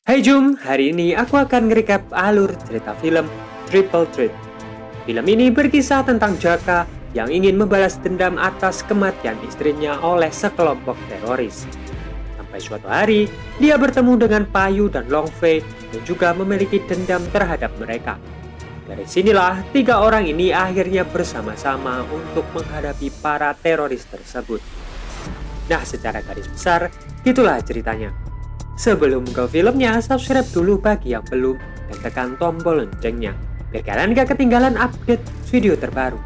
Hai Jum, hari ini aku akan nge-recap alur cerita film Triple Threat. Film ini berkisah tentang Jaka yang ingin membalas dendam atas kematian istrinya oleh sekelompok teroris. Sampai suatu hari, dia bertemu dengan Payu dan Long Fei yang juga memiliki dendam terhadap mereka. Dari sinilah, tiga orang ini akhirnya bersama-sama untuk menghadapi para teroris tersebut. Nah, secara garis besar, itulah ceritanya. Sebelum ke filmnya, subscribe dulu bagi yang belum dan tekan tombol loncengnya biar kalian gak ketinggalan update video terbaru.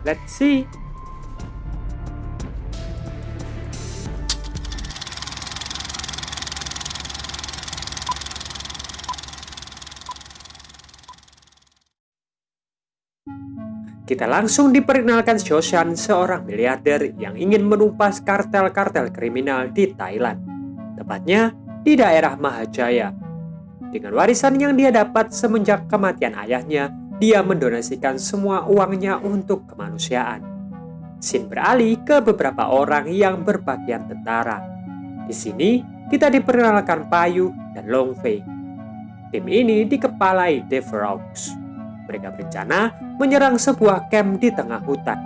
Let's see. Kita langsung diperkenalkan Shoshan, seorang miliarder yang ingin menumpas kartel-kartel kriminal di Thailand, tepatnya di daerah Mahajaya. Dengan warisan yang dia dapat semenjak kematian ayahnya, dia mendonasikan semua uangnya untuk kemanusiaan. Scene beralih ke beberapa orang yang berpakaian tentara. Di sini, kita diperkenalkan Payu dan Long Fei. Tim ini dikepalai Dave Rocks. Mereka berencana menyerang sebuah camp di tengah hutan.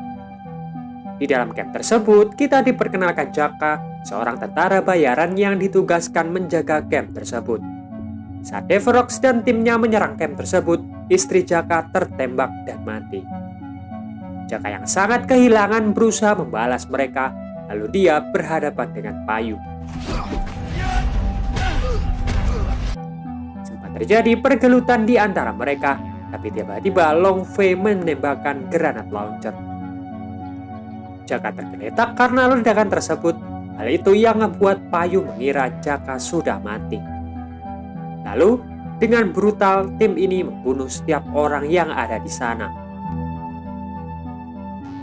Di dalam camp tersebut, kita diperkenalkan Jaka, seorang tentara bayaran yang ditugaskan menjaga camp tersebut. Saat Dave Rocks dan timnya menyerang camp tersebut, istri Jaka tertembak dan mati. Jaka yang sangat kehilangan berusaha membalas mereka, lalu dia berhadapan dengan Payu. Sempat terjadi pergelutan di antara mereka, tapi tiba-tiba Long Fei menembakkan granat launcher. Jaka tergeletak karena ledakan tersebut. Hal itu yang membuat Payu mengira Jaka sudah mati. Lalu, dengan brutal, tim ini membunuh setiap orang yang ada di sana.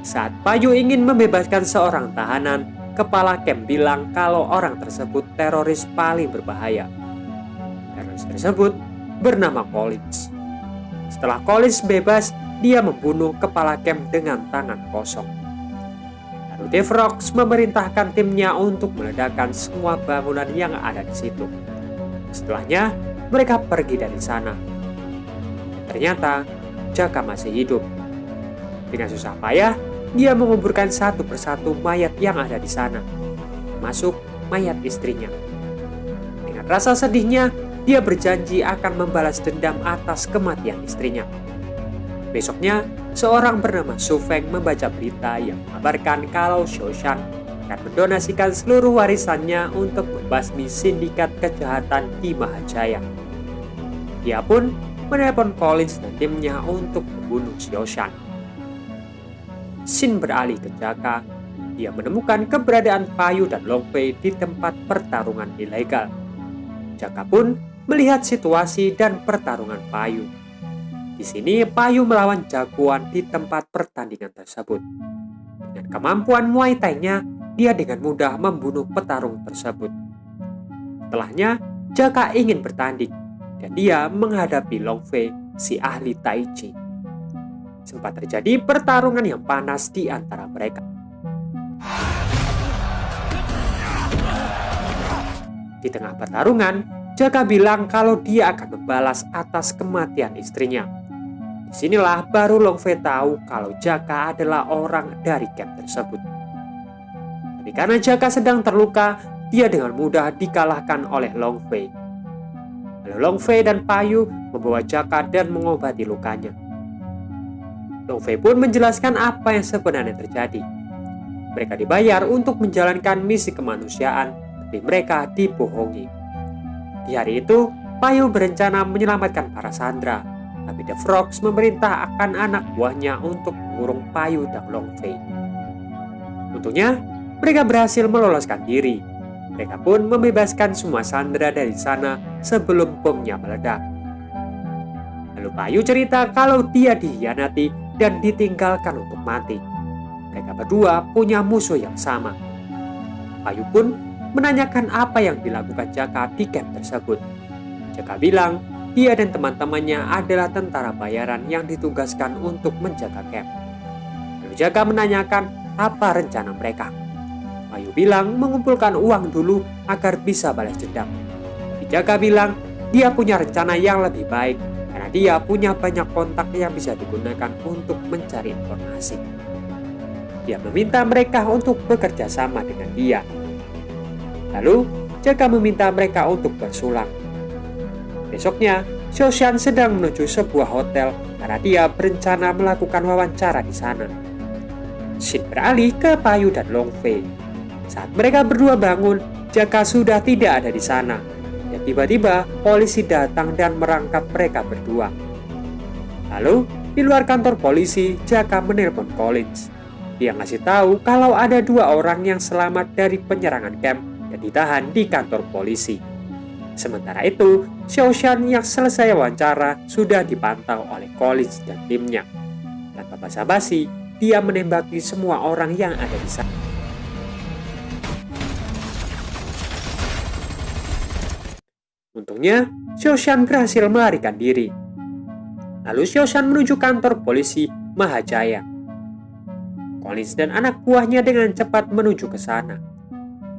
Saat Payu ingin membebaskan seorang tahanan, kepala camp bilang kalau orang tersebut teroris paling berbahaya. Teroris tersebut bernama Collins. Setelah Collins bebas, dia membunuh kepala camp dengan tangan kosong. Lalu Dave Rocks memerintahkan timnya untuk meledakkan semua bangunan yang ada di situ. Setelahnya, mereka pergi dari sana. Dan ternyata, Jaka masih hidup. Dengan susah payah, dia menguburkan satu persatu mayat yang ada di sana, termasuk mayat istrinya. Dengan rasa sedihnya, dia berjanji akan membalas dendam atas kematian istrinya. Besoknya, seorang bernama Su Feng membaca berita yang mengabarkan kalau Shoshan akan mendonasikan seluruh warisannya untuk membasmi sindikat kejahatan di Mahajaya. Dia pun menelepon Collins dan timnya untuk membunuh Shoshan. Scene beralih ke Jaka. Dia menemukan keberadaan Payu dan Long Fei di tempat pertarungan ilegal. Jaka pun melihat situasi dan pertarungan Payu. Di sini Payu melawan jagoan di tempat pertandingan tersebut. Dengan kemampuan Muay Thai-nya, dia dengan mudah membunuh petarung tersebut. Setelahnya, Jaka ingin bertanding dan dia menghadapi Long Fei, si ahli Tai Chi. Sempat terjadi pertarungan yang panas di antara mereka. Di tengah pertarungan, Jaka bilang kalau dia akan membalas atas kematian istrinya. Disinilah baru Long Fei tahu kalau Jaka adalah orang dari camp tersebut. Tapi karena Jaka sedang terluka, dia dengan mudah dikalahkan oleh Long Fei. Lalu Long Fei dan Payu membawa Jaka dan mengobati lukanya. Long Fei pun menjelaskan apa yang sebenarnya terjadi. Mereka dibayar untuk menjalankan misi kemanusiaan, tapi mereka dibohongi. Di hari itu, Payu berencana menyelamatkan para sandera, tapi The Frogs memerintah akan anak buahnya untuk mengurung Payu dan Long Fei. Untungnya, mereka berhasil meloloskan diri. Mereka pun membebaskan semua sandera dari sana sebelum bomnya meledak. Lalu Payu cerita kalau dia dikhianati dan ditinggalkan untuk mati. Mereka berdua punya musuh yang sama. Payu pun menanyakan apa yang dilakukan Jaka di camp tersebut. Jaka bilang dia dan teman-temannya adalah tentara bayaran yang ditugaskan untuk menjaga camp. Lalu Jaka menanyakan apa rencana mereka. Payu bilang mengumpulkan uang dulu agar bisa balas dendam. Tapi Jaka bilang dia punya rencana yang lebih baik karena dia punya banyak kontak yang bisa digunakan untuk mencari informasi. Dia meminta mereka untuk bekerja sama dengan dia. Lalu, Jaka meminta mereka untuk bersulang. Besoknya, Xiaoshan sedang menuju sebuah hotel karena dia berencana melakukan wawancara di sana. Scene beralih ke Payu dan Long Fei. Saat mereka berdua bangun, Jaka sudah tidak ada di sana. Dan tiba-tiba, polisi datang dan merangkap mereka berdua. Lalu, di luar kantor polisi, Jaka menelpon Collins. Dia ngasih tahu kalau ada 2 orang yang selamat dari penyerangan camp dan ditahan di kantor polisi. Sementara itu, Xiaoshan yang selesai wawancara sudah dipantau oleh Collins dan timnya. Tanpa basa-basi, dia menembaki semua orang yang ada di sana. Untungnya, Xiaoshan berhasil melarikan diri. Lalu Xiaoshan menuju kantor polisi Mahajaya. Collins dan anak buahnya dengan cepat menuju ke sana.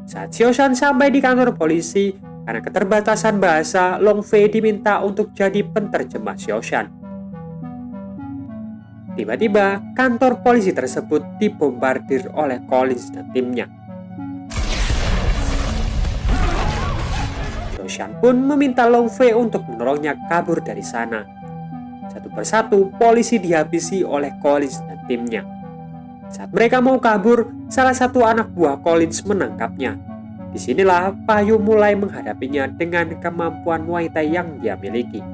Saat Xiaoshan sampai di kantor polisi, karena keterbatasan bahasa, Long Fei diminta untuk jadi penterjemah Xiaoshan. Tiba-tiba, kantor polisi tersebut dibombardir oleh Collins dan timnya. Xiaoshan pun meminta Long Fei untuk menolongnya kabur dari sana. Satu persatu, polisi dihabisi oleh Collins dan timnya. Saat mereka mau kabur, salah satu anak buah Collins menangkapnya. Disinilah Payu mulai menghadapinya dengan kemampuan Muay Thai yang dia miliki.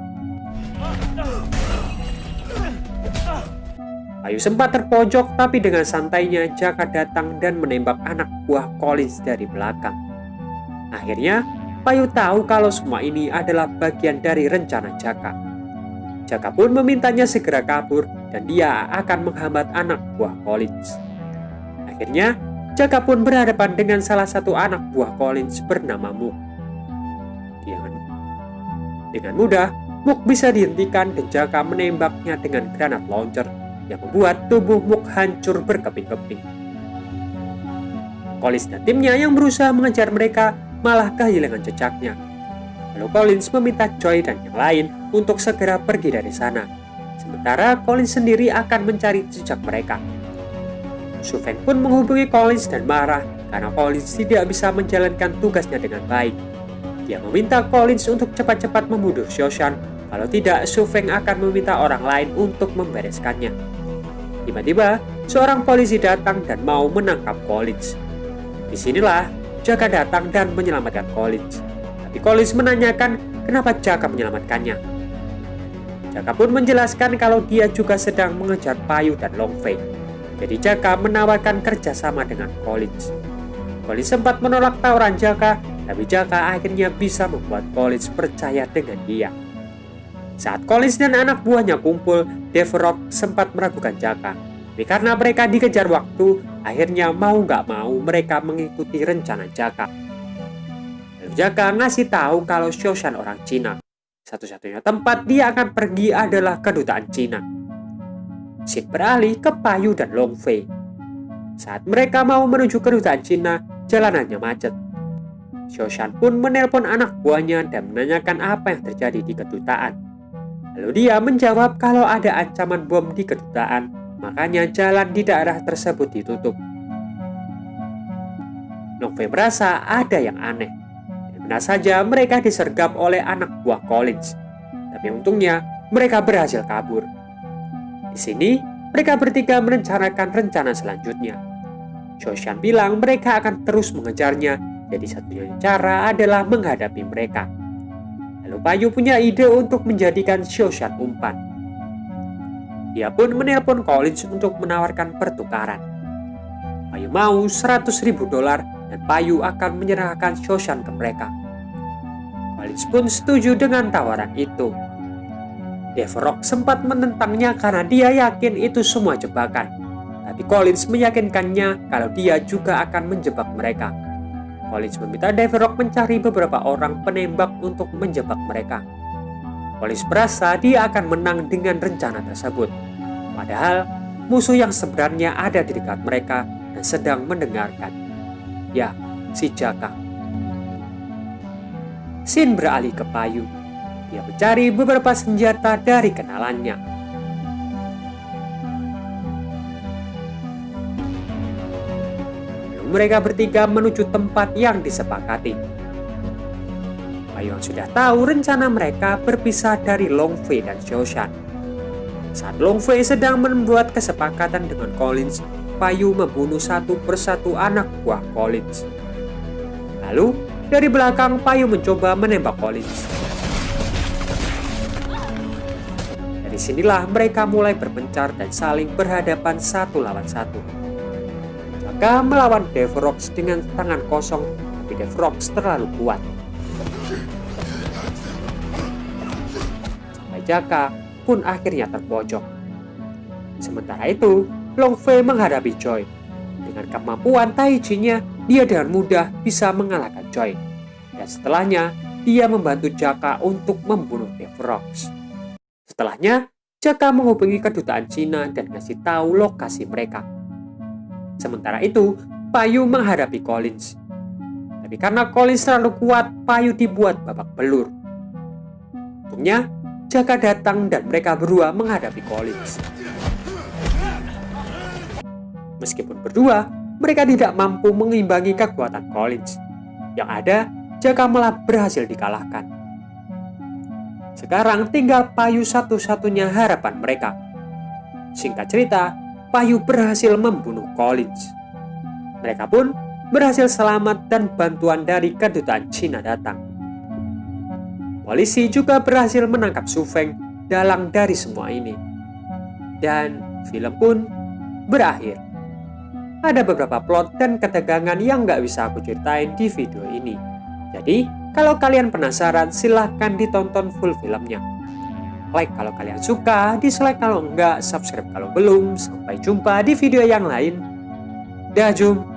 Payu sempat terpojok, tapi dengan santainya Jaka datang dan menembak anak buah Collins dari belakang. Akhirnya, Payu tahu kalau semua ini adalah bagian dari rencana Jaka. Jaka pun memintanya segera kabur dan dia akan menghambat anak buah Collins. Akhirnya, Jaka pun berhadapan dengan salah satu anak buah Collins bernama Mook. Dengan mudah, Mook bisa dihentikan dan Jaka menembaknya dengan granat launcher yang membuat tubuh Mook hancur berkeping-keping. Collins dan timnya yang berusaha mengejar mereka malah kehilangan jejaknya. Lalu Collins meminta Choi dan yang lain untuk segera pergi dari sana. Sementara Collins sendiri akan mencari jejak mereka. Su Feng pun menghubungi Collins dan marah karena Collins tidak bisa menjalankan tugasnya dengan baik. Dia meminta Collins untuk cepat-cepat membunuh Xiaoshan, kalau tidak Su Feng akan meminta orang lain untuk membereskannya. Tiba-tiba, seorang polisi datang dan mau menangkap Collins. Disinilah Jaka datang dan menyelamatkan Collins. Tapi Collins menanyakan kenapa Jaka menyelamatkannya. Jaka pun menjelaskan kalau dia juga sedang mengejar Payu dan Long Fei. Jadi Jaka menawarkan kerjasama dengan Collins. Collins sempat menolak tawaran Jaka, tapi Jaka akhirnya bisa membuat Collins percaya dengan dia. Saat Collins dan anak buahnya kumpul, Devereaux sempat meragukan Jaka. Tapi karena mereka dikejar waktu, akhirnya mau gak mau mereka mengikuti rencana Jaka. Lalu Jaka ngasih tahu kalau Xiaoshan orang Cina. Satu-satunya tempat dia akan pergi adalah kedutaan Cina. Scene beralih ke Payu dan Long Fei. Saat mereka mau menuju kedutaan Cina, jalanannya macet. Xiaoshan pun menelpon anak buahnya dan menanyakan apa yang terjadi di kedutaan. Lalu dia menjawab kalau ada ancaman bom di kedutaan, makanya jalan di daerah tersebut ditutup. Long Fei merasa ada yang aneh. Dan benar saja mereka disergap oleh anak buah Collins. Tapi untungnya mereka berhasil kabur. Di sini mereka bertiga merencanakan rencana selanjutnya. Xiaoshan bilang mereka akan terus mengejarnya, jadi satunya cara adalah menghadapi mereka. Lalu Payu punya ide untuk menjadikan Xiaoshan umpan. Dia pun menelpon Collins untuk menawarkan pertukaran. Payu mau $100.000 dan Payu akan menyerahkan Xiaoshan ke mereka. Collins pun setuju dengan tawaran itu. Devereaux sempat menentangnya karena dia yakin itu semua jebakan. Tapi Collins meyakinkannya kalau dia juga akan menjebak mereka. Collins meminta Devereaux mencari beberapa orang penembak untuk menjebak mereka. Collins merasa dia akan menang dengan rencana tersebut. Padahal musuh yang sebenarnya ada di dekat mereka dan sedang mendengarkan. Ya, si Jaka. Shin beralih ke Payu. Dia mencari beberapa senjata dari kenalannya. Lalu mereka bertiga menuju tempat yang disepakati. Payu yang sudah tahu rencana mereka berpisah dari Long Fei dan Xiao Shan. Saat Long Fei sedang membuat kesepakatan dengan Collins, Payu membunuh satu persatu anak buah Collins. Lalu, dari belakang Payu mencoba menembak Collins. Dari sinilah mereka mulai berpencar dan saling berhadapan satu lawan satu. Jaka melawan Devrox dengan tangan kosong, tapi Devrox terlalu kuat. Sampai Jaka pun akhirnya terpojok. Sementara itu, Long Fei menghadapi Choi. Dengan kemampuan Tai Chi-nya, dia dengan mudah bisa mengalahkan Choi. Dan setelahnya, dia membantu Jaka untuk membunuh Devrox. Setelahnya, Jaka menghubungi kedutaan Cina dan ngasih tahu lokasi mereka. Sementara itu, Payu menghadapi Collins. Tapi karena Collins terlalu kuat, Payu dibuat babak belur. Untungnya, Jaka datang dan mereka berdua menghadapi Collins. Meskipun berdua, mereka tidak mampu mengimbangi kekuatan Collins. Yang ada, Jaka malah berhasil dikalahkan. Sekarang tinggal Payu satu-satunya harapan mereka. Singkat cerita, Payu berhasil membunuh Collins. Mereka pun berhasil selamat dan bantuan dari kedutaan Cina datang. Polisi juga berhasil menangkap Su Feng, dalang dari semua ini. Dan film pun berakhir. Ada beberapa plot dan ketegangan yang nggak bisa aku ceritain di video ini. Jadi, kalau kalian penasaran, silahkan ditonton full filmnya. Like kalau kalian suka, dislike kalau enggak, subscribe kalau belum. Sampai jumpa di video yang lain. Dah, Jum.